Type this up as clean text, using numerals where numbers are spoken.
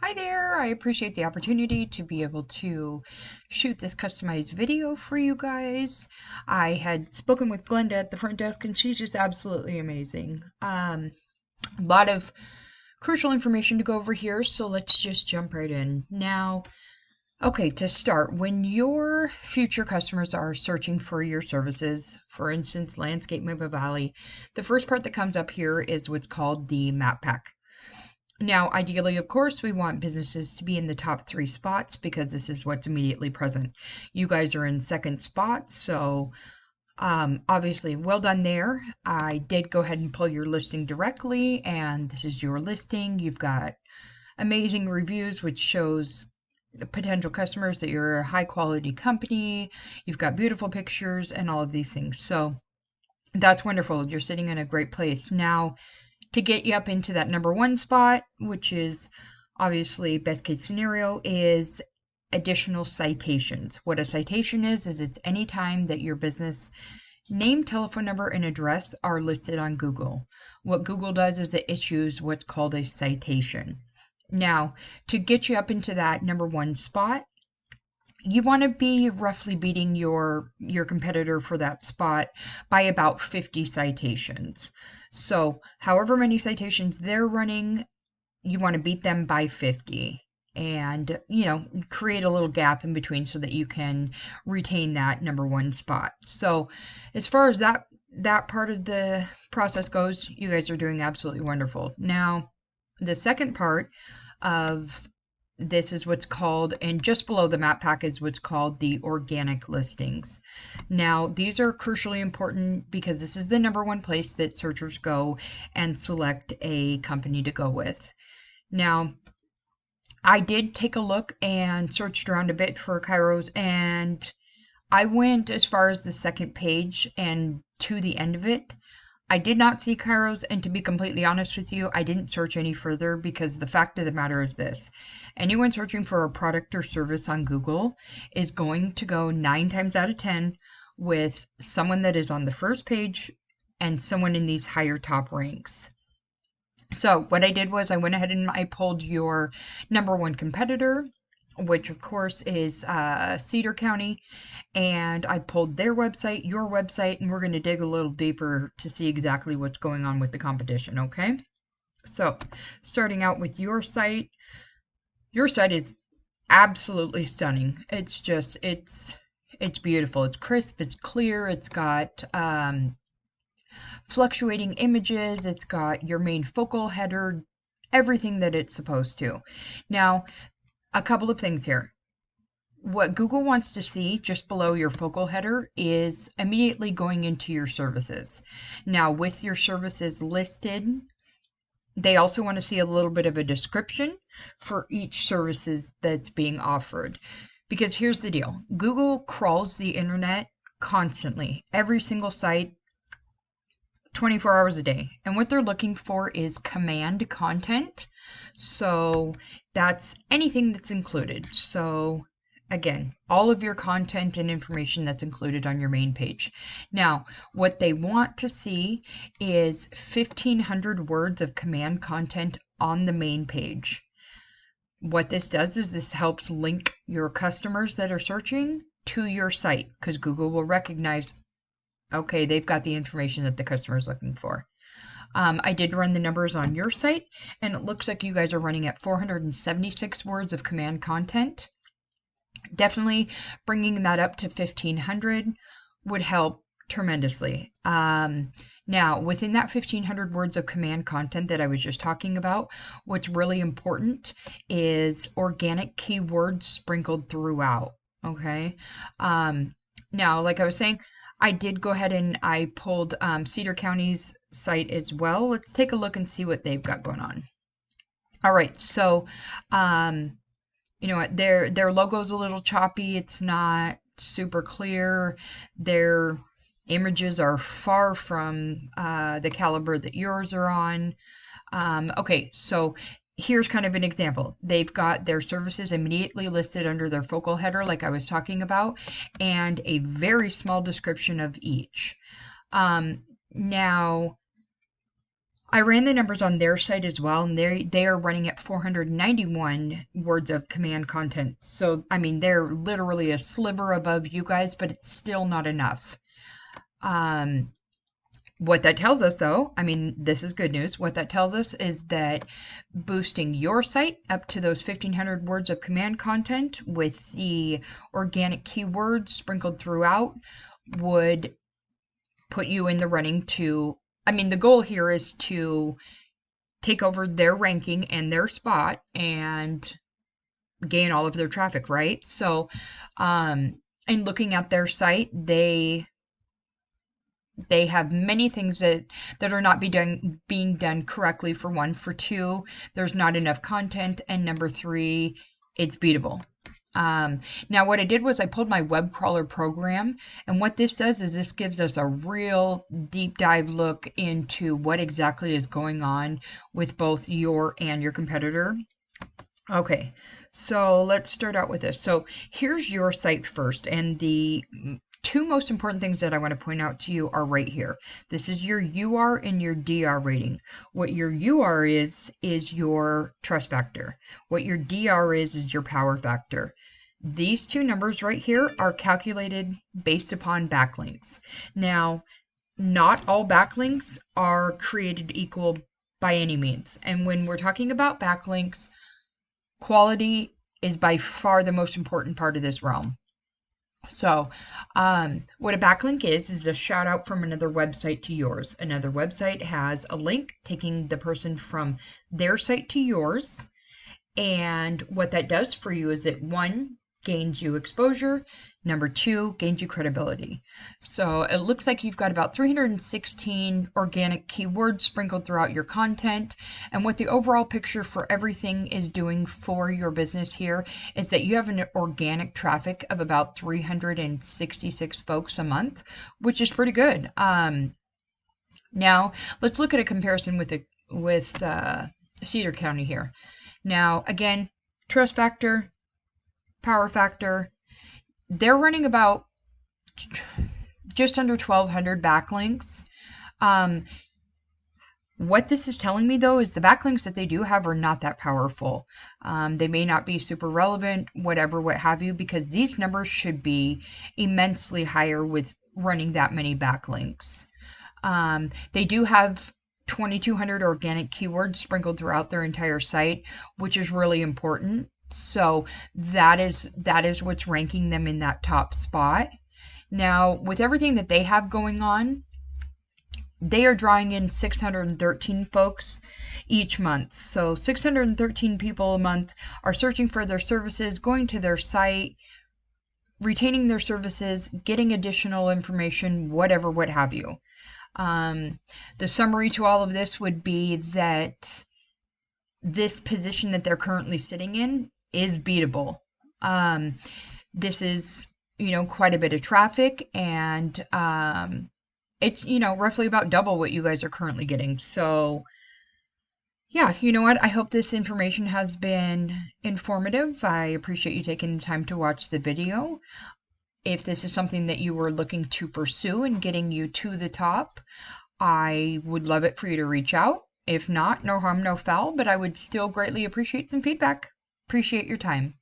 Hi there, I appreciate the opportunity to be able to shoot this customized video for you guys. I had spoken with Glenda at the front desk and she's just absolutely amazing. A lot of crucial information to go over here, so let's just jump right in. Now, okay, to start, when your future customers are searching for your services, for instance, Landscape Mova Valley, the first part that comes up here is what's called the map pack. Now, ideally, of course, we want businesses to be in the top 3 spots because this is what's immediately present. You guys are in second spot, so obviously, well done there. I did go ahead and pull your listing directly, and this is your listing. You've got amazing reviews, which shows the potential customers that you're a high quality company. You've got beautiful pictures and all of these things. So that's wonderful. You're sitting in a great place. Now, to get you up into that #1 spot, which is obviously best case scenario, is additional citations. What a citation is it's any time that your business name, telephone number, and address are listed on Google. What Google does is it issues what's called a citation. Now, to get you up into that #1 spot, you want to be roughly beating your competitor for that spot by about 50 citations. So, however many citations they're running, you want to beat them by 50 and, create a little gap in between so that you can retain that #1 spot. So, as far as that part of the process goes, you guys are doing absolutely wonderful. Now, the second part of this is what's called, and just below the map pack is what's called the organic listings. Now, these are crucially important because this is the #1 place that searchers go and select a company to go with. Now, I did take a look and searched around a bit for Kairos, and I went as far as the second page and to the end of it. I did not see Kairos, and to be completely honest with you, I didn't search any further because the fact of the matter is this. Anyone searching for a product or service on Google is going to go 9 times out of 10 with someone that is on the first page and someone in these higher top ranks. So what I did was I went ahead and I pulled your #1 competitor, which of course is Cedar County, and I pulled their website, your website, and we're going to dig a little deeper to see exactly what's going on with the competition, okay? So, starting out with your site is absolutely stunning. It's just, it's beautiful. It's crisp, it's clear, it's got fluctuating images, it's got your main focal header, everything that it's supposed to. Now, a couple of things here. What Google wants to see just below your focal header is immediately going into your services. Now, with your services listed, they also want to see a little bit of a description for each services that's being offered. Because here's the deal. Google crawls the internet constantly, every single site, 24 hours a day. And what they're looking for is command content. So that's anything that's included. So again, all of your content and information that's included on your main page. Now, what they want to see is 1,500 words of command content on the main page. What this does is this helps link your customers that are searching to your site because Google will recognize, okay, they've got the information that the customer is looking for. I did run the numbers on your site, and it looks like you guys are running at 476 words of command content. Definitely bringing that up to 1,500 would help tremendously. Now, within that 1,500 words of command content that I was just talking about, what's really important is organic keywords sprinkled throughout, okay? Now, like I was saying, I did go ahead and I pulled Cedar County's site as well. Let's take a look and see what they've got going on. All right, so you know what, their logo's a little choppy. It's not super clear. Their images are far from the caliber that yours are on. Okay, so here's kind of an example. They've got their services immediately listed under their focal header, like I was talking about, and a very small description of each. Now, I ran the numbers on their site as well, and they are running at 491 words of command content. So, I mean, they're literally a sliver above you guys, but it's still not enough. What that tells us, though, I mean, this is good news. What that tells us is that boosting your site up to those 1,500 words of command content with the organic keywords sprinkled throughout would put you in the running to, I mean, the goal here is to take over their ranking and their spot and gain all of their traffic, right? So, in looking at their site, they have many things that are not being done correctly. For one, for two, there's not enough content, and number three, it's beatable. Now what I did was I pulled my web crawler program, and what this does is this gives us a real deep dive look into what exactly is going on with both your and your competitor. Okay, so let's start out with this. So here's your site first, and the two most important things that I want to point out to you are right here. This is your UR and your DR rating. What your UR is your trust factor. What your DR is your power factor. These two numbers right here are calculated based upon backlinks. Now, not all backlinks are created equal by any means. And when we're talking about backlinks, quality is by far the most important part of this realm. So, what a backlink is a shout out from another website to yours. Another website has a link taking the person from their site to yours. And what that does for you is it, one, gains you exposure. Number two, gains you credibility. So it looks like you've got about 316 organic keywords sprinkled throughout your content. And what the overall picture for everything is doing for your business here is that you have an organic traffic of about 366 folks a month, which is pretty good. Now let's look at a comparison with Cedar County here. Now, again, trust factor, power factor, they're running about just under 1,200 backlinks. What this is telling me, though, is the backlinks that they do have are not that powerful. They may not be super relevant, whatever, what have you, because these numbers should be immensely higher with running that many backlinks. They do have 2,200 organic keywords sprinkled throughout their entire site, which is really important. So that is what's ranking them in that top spot. Now, with everything that they have going on, they are drawing in 613 folks each month. So 613 people a month are searching for their services, going to their site, retaining their services, getting additional information, whatever, what have you. The summary to all of this would be that this position that they're currently sitting in is beatable. This is, quite a bit of traffic, and it's, roughly about double what you guys are currently getting. So yeah, you know what? I hope this information has been informative. I appreciate you taking the time to watch the video. If this is something that you were looking to pursue and getting you to the top, I would love it for you to reach out. If not, no harm, no foul, but I would still greatly appreciate some feedback. Appreciate your time.